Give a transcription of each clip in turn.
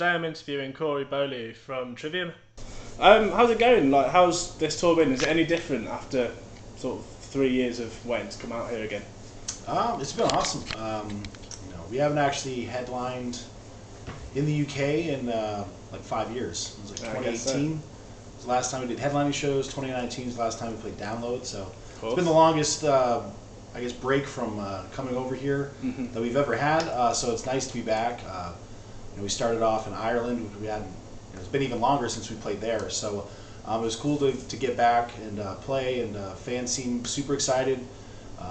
today I'm interviewing Corey Beaulieu from Trivium. How's it going? Like, how's this tour been? Is it any different after sort of 3 years of waiting to come out here again? It's been awesome. We haven't actually headlined in the UK in like 5 years. It was like 2018 was the last time we did headlining shows. 2019 is the last time we played download. So it's been the longest, break from coming over here that we've ever had. So it's nice to be back. We started off in Ireland, which we hadn't. It's been even longer since we played there. So it was cool to get back and play, and fans seem super excited.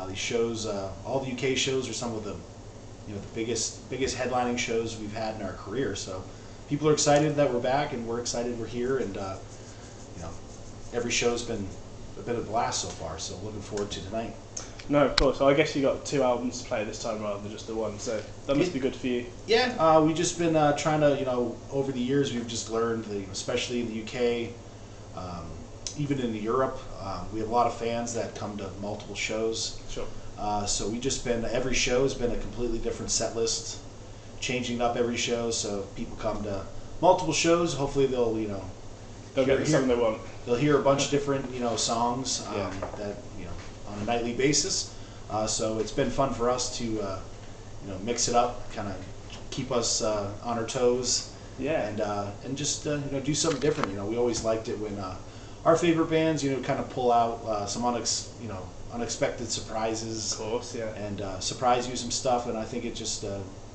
These shows, all the UK shows, are some of the biggest headlining shows we've had in our career. So people are excited that we're back, and we're excited we're here. And every show's been a bit of a blast so far. So looking forward to tonight. No, of course. I guess you got 2 albums to play this time rather than just the one. So that must be good for you. Yeah, we've just been trying to, over the years we've just learned, especially in the UK, even in Europe, we have a lot of fans that come to multiple shows. Sure. So we just been, every show has been a completely different set list, changing up every show. So people come to multiple shows. Hopefully they'll get the song they want. They'll hear a bunch of different songs that on a nightly basis. So it's been fun for us to mix it up, kind of keep us on our toes. Yeah. And just do something different. We always liked it when our favorite bands kind of pull out some unexpected surprises. Of course, yeah. And surprise you some stuff, and I think it just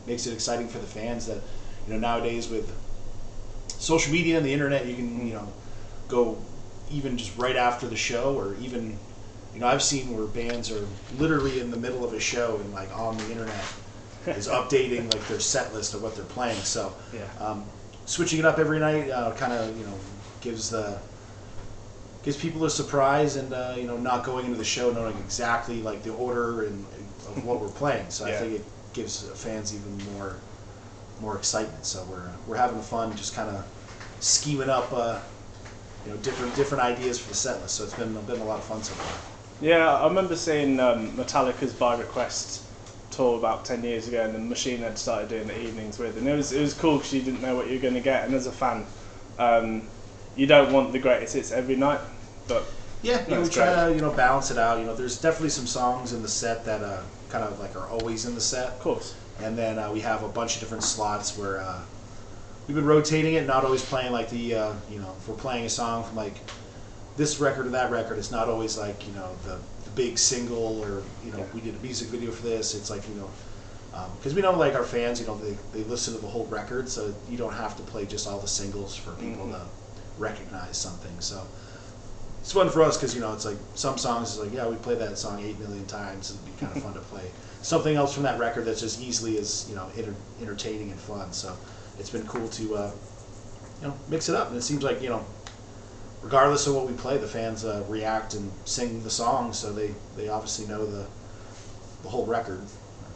makes it exciting for the fans that nowadays with social media and the internet, you can go even just right after the show, or even I've seen where bands are literally in the middle of a show and like on the internet is updating like their set list of what they're playing. So switching it up every night kind of gives people a surprise, and not going into the show knowing exactly like the order and of what we're playing. So I think it gives fans even more excitement. So we're having fun just kind of scheming up different ideas for the set list. So it's been a lot of fun so far. Yeah, I remember seeing Metallica's By Request tour about 10 years ago, and then Machine Head started doing the evenings with, and it was cool because you didn't know what you were going to get, and as a fan, you don't want the greatest hits every night, but we try to balance it out. There's definitely some songs in the set that kind of like are always in the set. Of course. And then we have a bunch of different slots where we've been rotating it, not always playing like the if we're playing a song from like this record or that record, it's not always like the big single, or we did a music video for this. It's like because we know like our fans, they listen to the whole record, so you don't have to play just all the singles for people to recognize something. So it's fun for us because it's like some songs is like, yeah, we play that song 8 million times. It'd be kind of fun to play something else from that record that's just easily as entertaining and fun. So it's been cool to mix it up, and it seems like regardless of what we play, the fans react and sing the song, so they obviously know the whole record.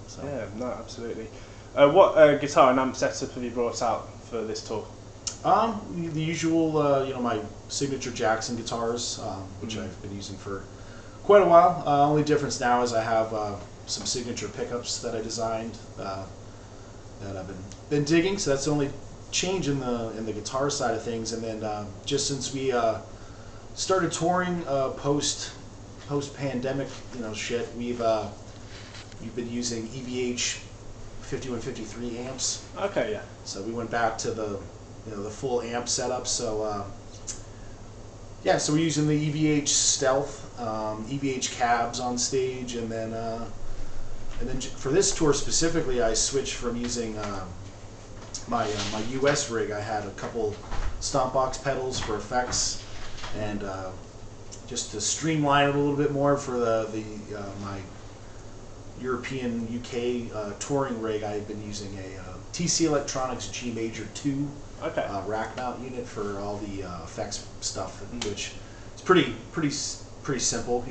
So. Yeah, no, absolutely. What guitar and amp setup have you brought out for this tour? The usual, my signature Jackson guitars, which I've been using for quite a while. Only difference now is I have some signature pickups that I designed that I've been digging. So that's the only change in the guitar side of things. And then just since we started touring post pandemic shit, we've been using EVH 5153 amps. Okay, yeah. So we went back to the full amp setup. So so we're using the EVH Stealth, EVH cabs on stage, and then for this tour specifically, I switched from using my US rig. I had a couple stomp box pedals for effects, and just to streamline it a little bit more for my European UK touring rig, I've been using a TC Electronics G Major 2 rack mount unit for all the effects stuff, which is pretty simple.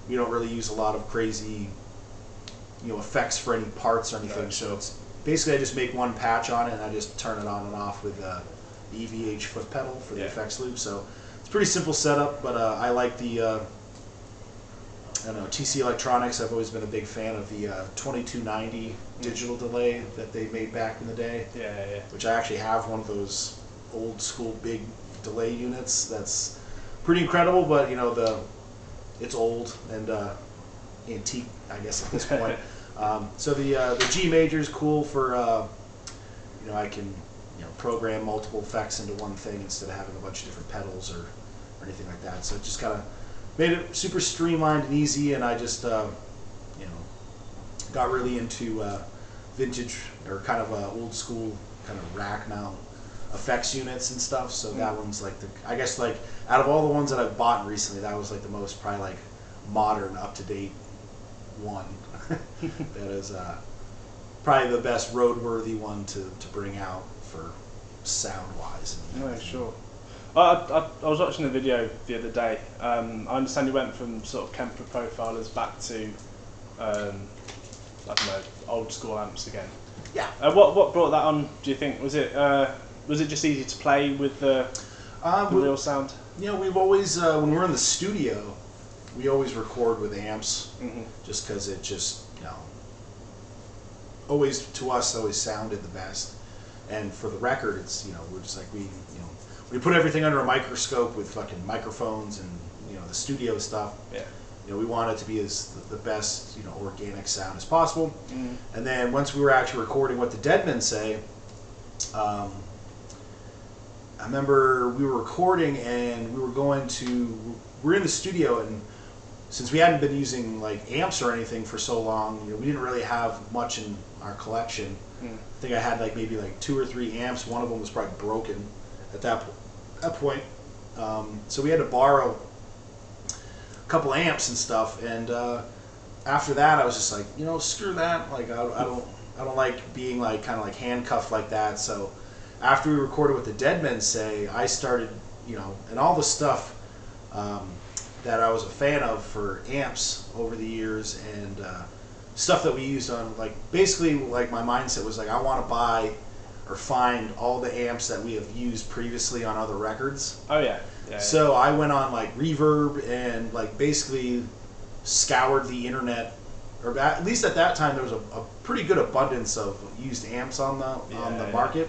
We don't really use a lot of crazy effects for any parts or anything. So it's basically I just make one patch on it, and I just turn it on and off with the EVH foot pedal for the effects loop. So it's a pretty simple setup, but I like the I don't know, TC Electronics, I've always been a big fan of the 2290 digital delay that they made back in the day. Yeah. Which I actually have one of those old school big delay units. That's pretty incredible, but you know, it's old and antique, I guess, at this point. So the G major is cool for, you know, I can, you know, program multiple effects into one thing instead of having a bunch of different pedals or anything like that. So it just kind of made it super streamlined and easy, and I just, you know, got really into vintage or kind of old school kind of rack mount effects units and stuff. So that one's like I guess like out of all the ones that I've bought recently, that was like the most probably like modern, up to date one. That is probably the best roadworthy one to bring out for sound wise. No, sure. I was watching a video the other day. I understand you went from sort of Kemper profilers back to I don't know, old school amps again. Yeah. What brought that on? Do you think was it just easy to play with the real sound? You know, we've always when we're in the studio, we always record with amps, just because it just, you know, always to us always sounded the best. And for the record, it's, you know, we're just like we put everything under a microscope with fucking microphones and, you know, the studio stuff. Yeah. You know, we want it to be as the best, you know, organic sound as possible. And then once we were actually recording What the Dead Men Say, I remember we were recording and we're in the studio, and since we hadn't been using like amps or anything for so long, you know, we didn't really have much in our collection. I think I had like maybe like 2 or 3 amps. One of them was probably broken at that point. So we had to borrow a couple amps and stuff, and after that I was just like, you know, screw that. Like I don't like being like kind of like handcuffed like that. So after we recorded What the Dead Men Say, I started, you know, and all the stuff that I was a fan of for amps over the years, and stuff that we used on, like, basically like my mindset was like, I want to buy or find all the amps that we have used previously on other records. Oh yeah. So I went on like Reverb and like basically scoured the internet, or at least at that time there was a pretty good abundance of used amps on the market.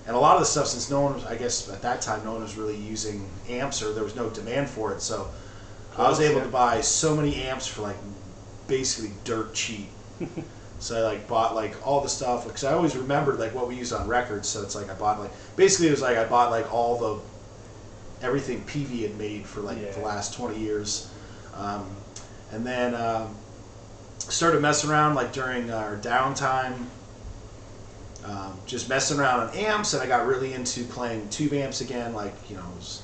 And a lot of the stuff, since no one was, I guess at that time, no one was really using amps, or there was no demand for it, so I was able to buy so many amps for like basically dirt cheap. So I like bought like all the stuff, because I always remembered like what we used on records. So it's like I bought like, basically it was like I bought like everything PV had made for like the last 20 years, and then started messing around like during our downtime. Just messing around on amps, and I got really into playing tube amps again. Like, you know, I was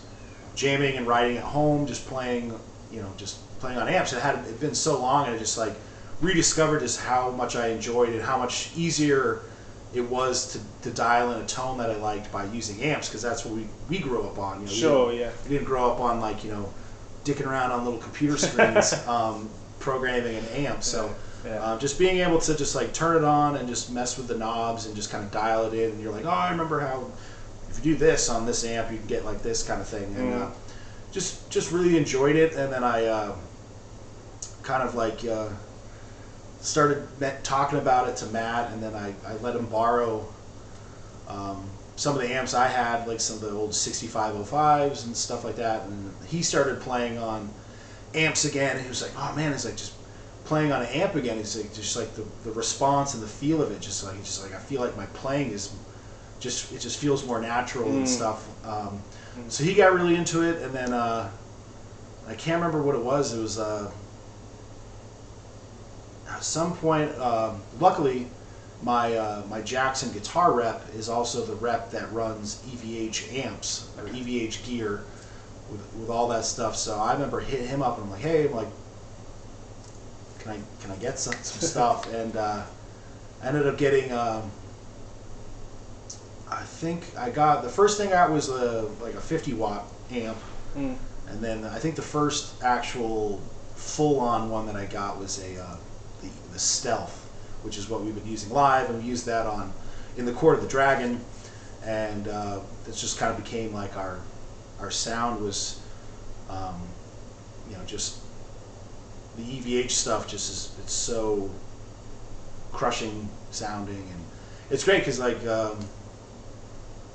jamming and writing at home, just playing, you know, just playing on amps. It had been so long, and I just like rediscovered just how much I enjoyed it, how much easier it was to dial in a tone that I liked by using amps, because that's what we grew up on. You know, we didn't grow up on like, you know, dicking around on little computer screens, programming an amp. So. Just being able to just like turn it on and just mess with the knobs and just kind of dial it in, and you're like, oh, I remember how if you do this on this amp you can get like this kind of thing, and just really enjoyed it. And then I kind of like started talking about it to Matt, and then I let him borrow some of the amps I had, like some of the old 6505s and stuff like that, and he started playing on amps again, and he was like, oh man, it's like just playing on an amp again. Is like just like the response and the feel of it, just like I feel like my playing is just feels more natural and stuff. So he got really into it, and then I can't remember what it was. It was at some point. Luckily, my Jackson guitar rep is also the rep that runs EVH amps or EVH gear with all that stuff. So I remember hitting him up and I'm like, hey, can I get some stuff? And I ended up getting, I think I got, the first thing I got was like a 50 watt amp, and then I think the first actual full-on one that I got was the Stealth, which is what we've been using live, and we used that in the Court of the Dragon, and it just kind of became like our sound was, you know, just the EVH stuff just it's so crushing sounding, and it's great because like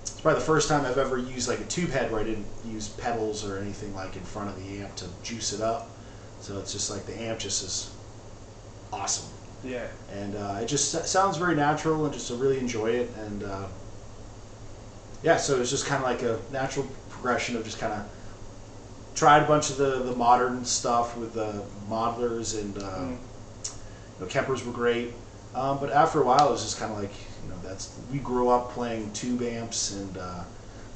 it's probably the first time I've ever used like a tube head where I didn't use pedals or anything like in front of the amp to juice it up. So it's just like the amp just is awesome. Yeah. And it just sounds very natural, and just I really enjoy it. And yeah, so it's just kind of like a natural progression of just kind of tried a bunch of the modern stuff with the modelers, and you know, Kempers were great. But after a while, it was just kind of like, you know, we grew up playing tube amps, and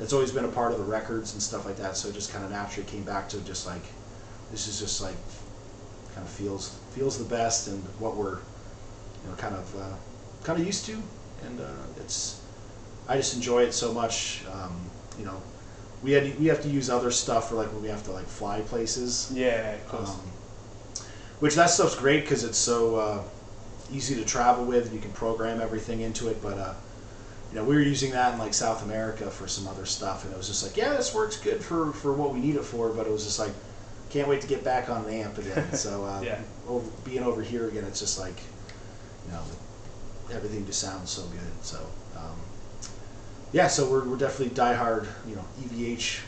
it's always been a part of the records and stuff like that. So it just kind of naturally came back to just like, this is just like kind of feels the best, and what we're, you know, kind of used to, and I just enjoy it so much. You know, we have to use other stuff for like when we have to like fly places. Yeah, of course. Which that stuff's great because it's so easy to travel with. You can program everything into it, but you know, we were using that in like South America for some other stuff, and it was just like, yeah, this works good for what we need it for, but it was just like, can't wait to get back on an amp again. So yeah. Being over here again, it's just like, you know, everything just sounds so good. So yeah, so we're definitely diehard, you know, EVH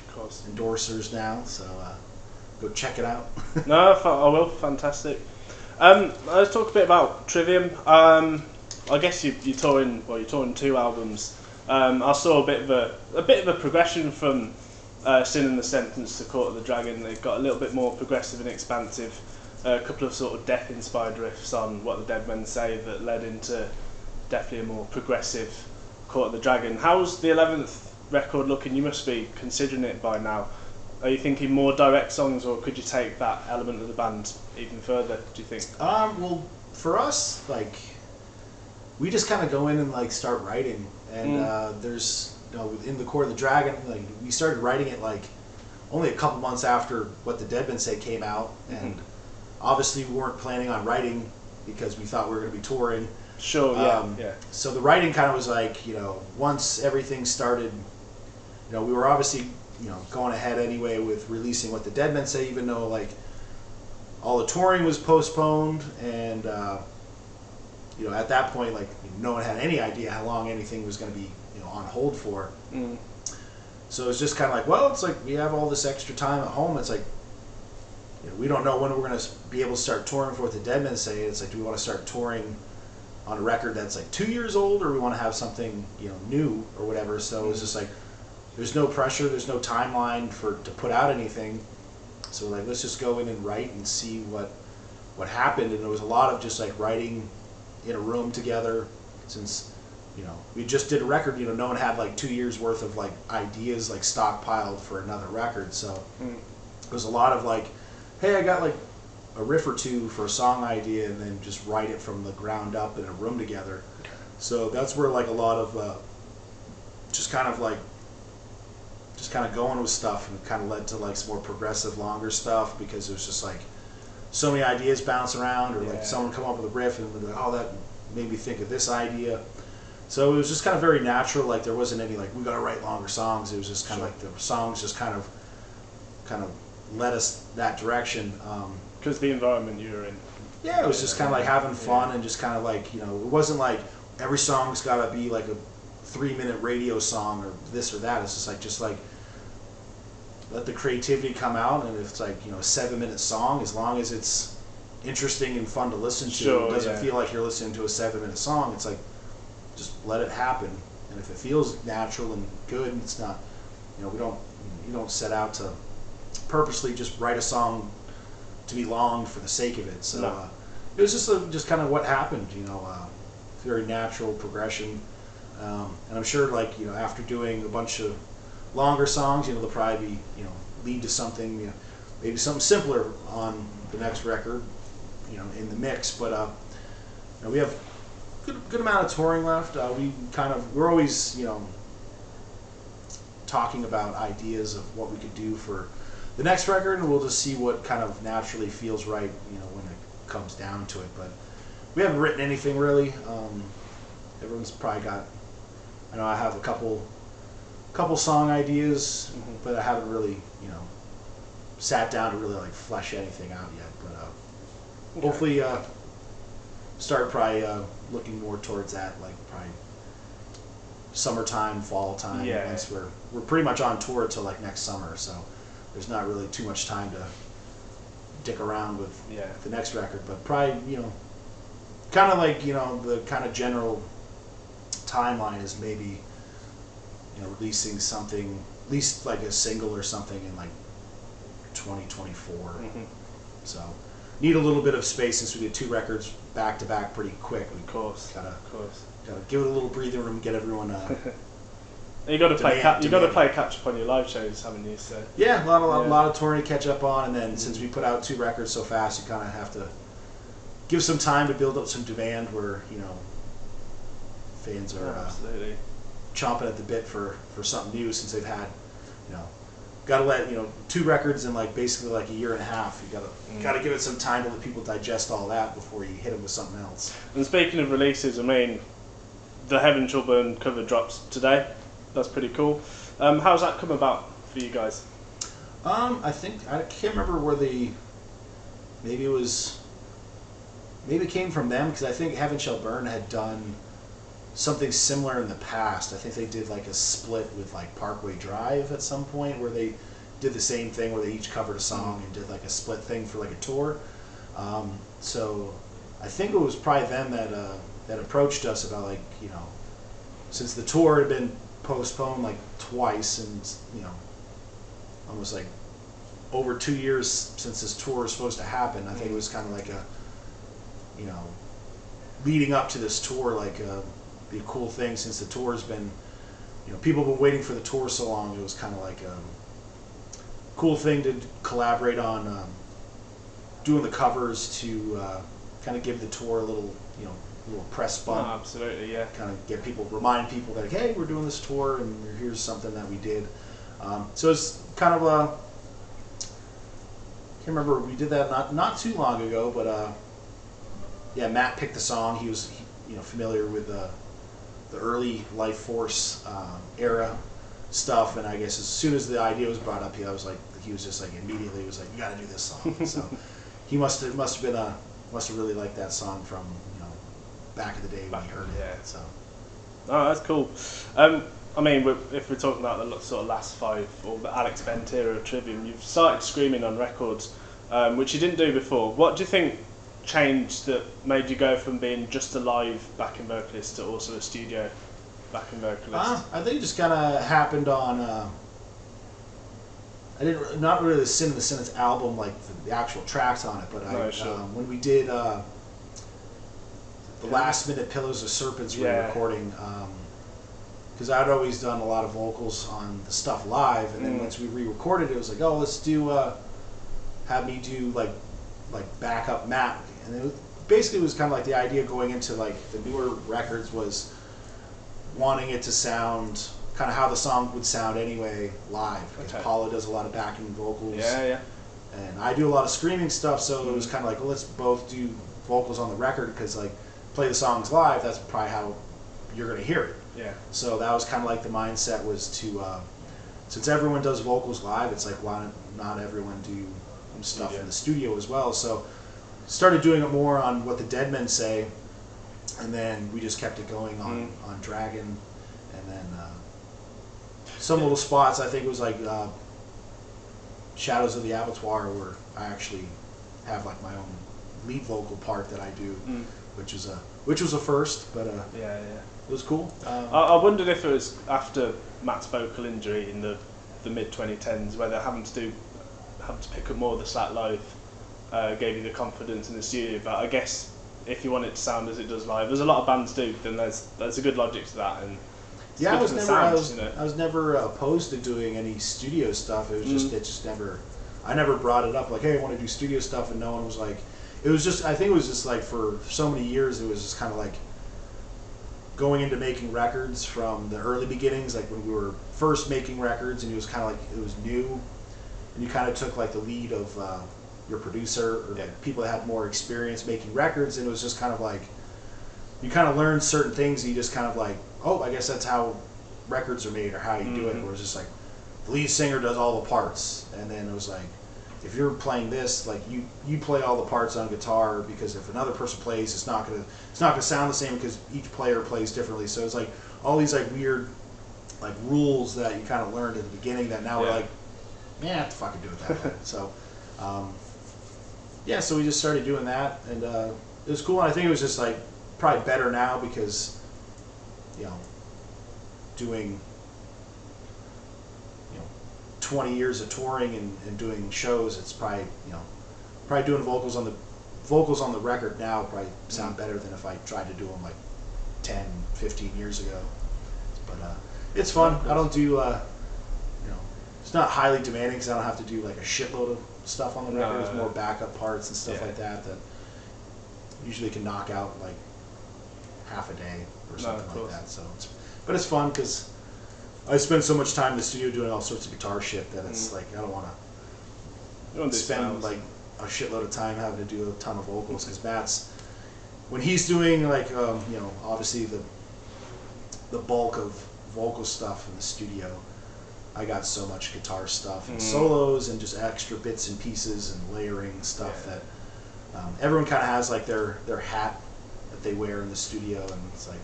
endorsers now. So go check it out. No, I will. Fantastic. Let's talk a bit about Trivium. I guess you're touring 2 albums. I saw a bit of a progression from Sin and the Sentence to Court of the Dragon. They got a little bit more progressive and expansive. A couple of sort of death-inspired riffs on What the Dead Men Say that led into definitely a more progressive Court of the Dragon. How's the 11th record looking? You must be considering it by now. Are you thinking more direct songs, or could you take that element of the band even further, do you think? Well, for us, like, we just kind of go in and like start writing, and there's, you know, in the Court of the Dragon, like, we started writing it like only a couple months after What the Dead Men Say came out, and obviously we weren't planning on writing because we thought we were going to be touring. Sure, yeah. So the writing kind of was like, you know, once everything started, you know, we were obviously, you know, going ahead anyway with releasing What the Dead Men Say, even though like all the touring was postponed, and you know, at that point, like, no one had any idea how long anything was going to be, you know, on hold for. So it was just kind of like, well, it's like we have all this extra time at home. It's like, you know, we don't know when we're going to be able to start touring for What the Dead Men Say. It's like, do we want to start touring on a record that's like 2 years old, or we want to have something, you know, new or whatever? So it was just like, there's no pressure, there's no timeline to put out anything. So like, let's just go in and write and see what happened. And there was a lot of just like writing in a room together, since, you know, we just did a record, you know, no one had like 2 years worth of like ideas like stockpiled for another record. So it was a lot of like, hey, I got like a riff or two for a song idea, and then just write it from the ground up in a room together. So that's where like a lot of just kind of going with stuff, and it kind of led to like some more progressive, longer stuff, because it was just like so many ideas bounce around, or like someone come up with a riff and be like, oh, that made me think of this idea. So it was just kind of very natural. Like, there wasn't any like, we got to write longer songs. It was just kind of like the songs just kind of led us that direction. Because the environment you were in. Yeah, it was just kind of like having fun, and just kind of like, you know, it wasn't like every song's got to be like a 3-minute radio song or this or that. It's just like let the creativity come out, and if it's like, you know, a 7-minute song, as long as it's interesting and fun to listen to, it doesn't feel like you're listening to a 7-minute song. It's like, just let it happen, and if it feels natural and good, it's not, you know, you don't set out to purposely just write a song to be long for the sake of it. So it was just kind of what happened, you know, very natural progression. And I'm sure, like, you know, after doing a bunch of longer songs, you know, they'll probably be, you know, lead to something, you know, maybe something simpler on the next record, you know, in the mix. But you know, we have good amount of touring left. We're always, you know, talking about ideas of what we could do for the next record, and we'll just see what kind of naturally feels right, you know, when it comes down to it. But we haven't written anything really. Everyone's probably got, I know I have a couple song ideas, but I haven't really, you know, sat down to really like flesh anything out yet. But hopefully start probably looking more towards that, like probably summertime, fall time. Yeah. Once we're pretty much on tour until like next summer, so there's not really too much time to dick around with the next record. But probably, kind of like, the kind of general timeline is maybe, releasing something, at least like a single or something in like 2024. Mm-hmm. So need a little bit of space since we did 2 records back to back pretty quick. Of course. Gotta Gotta give it a little breathing room, get everyone. You got to play. You got to play catch up on your live shows, haven't you? So yeah, a lot of touring to catch up on, and then since we put out 2 records so fast, you kind of have to give some time to build up some demand. Where fans are absolutely chomping at the bit for something new since they've had, got to let 2 records in like basically like a year and a half. You gotta give it some time to let people digest all that before you hit them with something else. And speaking of releases, I mean, the Heaven Shall Burn cover drops today. That's pretty cool. How's that come about for you guys? I think I can't remember where maybe it came from them, because I think Heaven Shall Burn had done something similar in the past. I think they did like a split with like Parkway Drive at some point, where they did the same thing where they each covered a song and did like a split thing for like a tour. So I think it was probably them that approached us about like, since the tour had been postponed like twice, and almost like over 2 years since this tour was supposed to happen. I think it was kind of like a leading up to this tour, like be a cool thing, since the tour's been, people have been waiting for the tour so long. It was kind of like a cool thing to collaborate on, doing the covers to kind of give the tour a little press bump. Oh, absolutely, yeah. Kind of remind people that, hey, we're doing this tour and here's something that we did. So it's kind of I can't remember, we did that not too long ago, but yeah, Matt picked the song. He was familiar with the early Life Force era stuff, and I guess as soon as the idea was brought up, he was just like immediately was like, you got to do this song. So he must have really liked that song from back in the day when he heard it. Yeah. So. Oh, that's cool. I mean, if we're talking about the sort of last 5 or the Alex Bent era of Trivium, you've started screaming on records, which you didn't do before. What do you think changed that made you go from being just a live backing vocalist to also a studio backing vocalist? I think it just kind of happened on. Not really the Sin of the Sentence album, like the actual tracks on it, but when we did the Last Minute Pillows of Serpents re-recording, because I'd always done a lot of vocals on the stuff live, and then once we re-recorded it was like, oh, let's have me do like backup Matt, and it was kind of like the idea going into like the newer records was wanting it to sound kind of how the song would sound anyway live, because Paula does a lot of backing vocals, and I do a lot of screaming stuff, so it was kind of like, well, let's both do vocals on the record, because like play the songs live, that's probably how you're going to hear it. Yeah. So that was kind of like the mindset was to, since everyone does vocals live, it's like, why not everyone do stuff in the studio as well? So started doing it more on What the Dead Men Say, and then we just kept it going on Dragon, and then some little spots. I think it was like Shadows of the Abattoir, where I actually have like my own lead vocal part that I do, which was a first, but it was cool. I wondered if it was after Matt's vocal injury in the mid 2010s, whether having to pick up more of the slack live gave you the confidence in the studio. But I guess if you want it to sound as it does live, as a lot of bands do, then there's a good logic to that. And I was never opposed to doing any studio stuff. It was I never brought it up like, hey, I want to do studio stuff, and no one was like. It was just, I think it was just like for so many years it was just kind of like going into making records from the early beginnings, like when we were first making records, and it was kind of like it was new, and you kind of took like the lead of your producer or like people that had more experience making records, and it was just kind of like you kind of learn certain things, and you just kind of like, oh, I guess that's how records are made or how you do it. Where it's just like the lead singer does all the parts, and then it was like if you're playing this, like you play all the parts on guitar, because if another person plays, it's not gonna sound the same because each player plays differently. So it's like all these like weird like rules that you kind of learned at the beginning that now we're like, man, I have to fucking do it that way. So yeah, so we just started doing that, and it was cool. And I think it was just like probably better now because, you know, doing 20 years of touring and doing shows, it's probably, probably doing vocals on the record now probably sound better than if I tried to do them like 10, 15 years ago. But it's fun. I don't do, it's not highly demanding because I don't have to do like a shitload of stuff on the record. It's more backup parts and stuff like that usually can knock out like half a day or something like that. So but it's fun because I spend so much time in the studio doing all sorts of guitar shit that it's like I don't want to spend like a shitload of time having to do a ton of vocals, because Matt's, when he's doing like obviously the bulk of vocal stuff in the studio, I got so much guitar stuff and solos and just extra bits and pieces and layering stuff that everyone kind of has like their hat that they wear in the studio, and it's like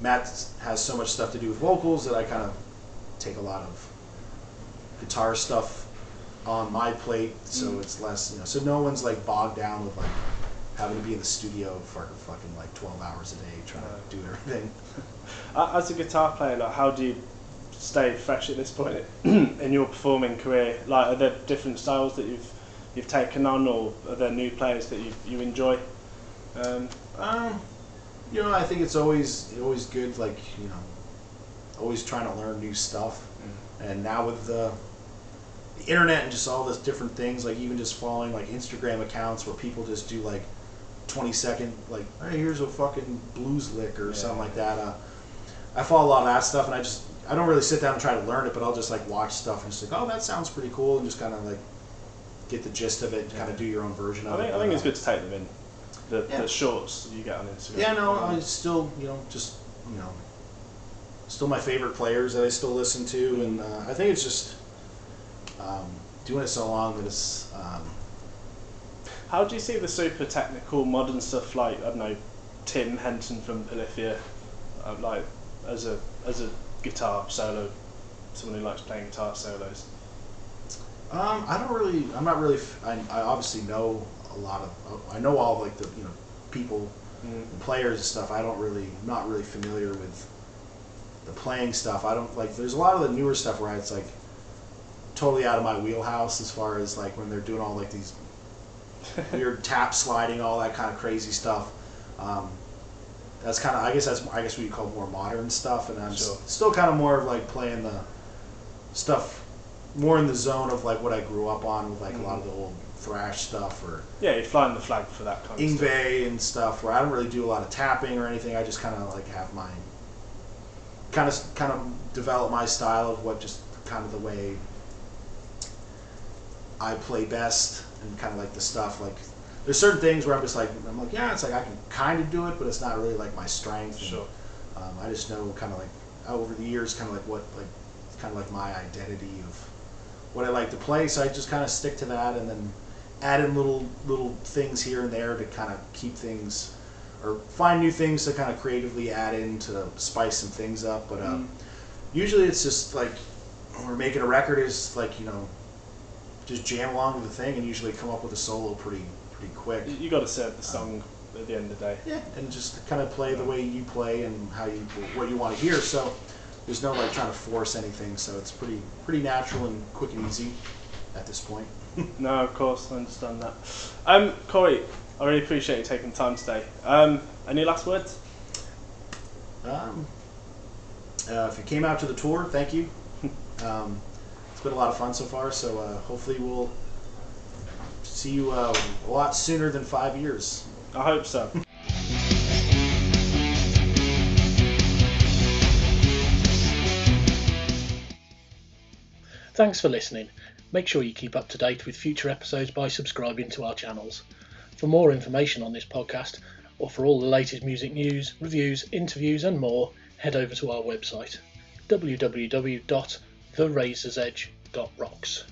Matt has so much stuff to do with vocals that I kind of take a lot of guitar stuff on my plate, so it's less, so no one's like bogged down with like having to be in the studio for fucking like 12 hours a day trying to do everything. As a guitar player, like, how do you stay fresh at this point in your performing career? Like, are there different styles that you've taken on, or are there new players that you enjoy? I think it's always good, like, always trying to learn new stuff. And now with the internet and just all this different things, like even just following like Instagram accounts where people just do like 20-second, like, hey, here's a fucking blues lick or something like that. I follow a lot of that stuff, and I don't really sit down and try to learn it, but I'll just like watch stuff and just like, oh, that sounds pretty cool, and just kind of like get the gist of it and kind of do your own version of it. I think it's good to take them in. The shorts you get on Instagram. Yeah, no, I still, still my favorite players that I still listen to, and I think it's just doing it so long that it's. How do you see the super technical modern stuff, like, I don't know, Tim Henson from Polyphia, like as a guitar solo, someone who likes playing guitar solos? I'm not really. I obviously know a lot of. I know all like the people, and players and stuff. I'm not really familiar with the playing stuff. I don't like. There's a lot of the newer stuff where it's like totally out of my wheelhouse as far as like when they're doing all like these weird tap sliding, all that kind of crazy stuff. That's kind of, I guess what you call more modern stuff, and I'm still kind of more of like playing the stuff more in the zone of like what I grew up on with like a lot of the old thrash stuff, or you're flying the flag for that kind of stuff. Yngwie and stuff, where I don't really do a lot of tapping or anything. I just kind of like have my kind of develop my style of what just kind of the way I play best, and kind of like the stuff like there's certain things where I'm like it's like I can kind of do it, but it's not really like my strength. Sure. And, I just know kind of like over the years kind of like what like it's kind of like my identity of what I like to play, so I just kind of stick to that, and then add in little things here and there to kind of keep things, or find new things to kind of creatively add in to spice some things up. But usually it's just like when we're making a record, is like just jam along with the thing, and usually come up with a solo pretty quick. You got to serve the song at the end of the day. Yeah, and just kind of play the way you play and what you want to hear. So there's no like trying to force anything. So it's pretty natural and quick and easy at this point. No, of course, I understand that. Corey, I really appreciate you taking the time today. Any last words? If you came out to the tour, thank you. It's been a lot of fun so far, so hopefully we'll see you a lot sooner than 5 years. I hope so. Thanks for listening. Make sure you keep up to date with future episodes by subscribing to our channels. For more information on this podcast, or for all the latest music news, reviews, interviews and more, head over to our website, www.therazorsedge.rocks.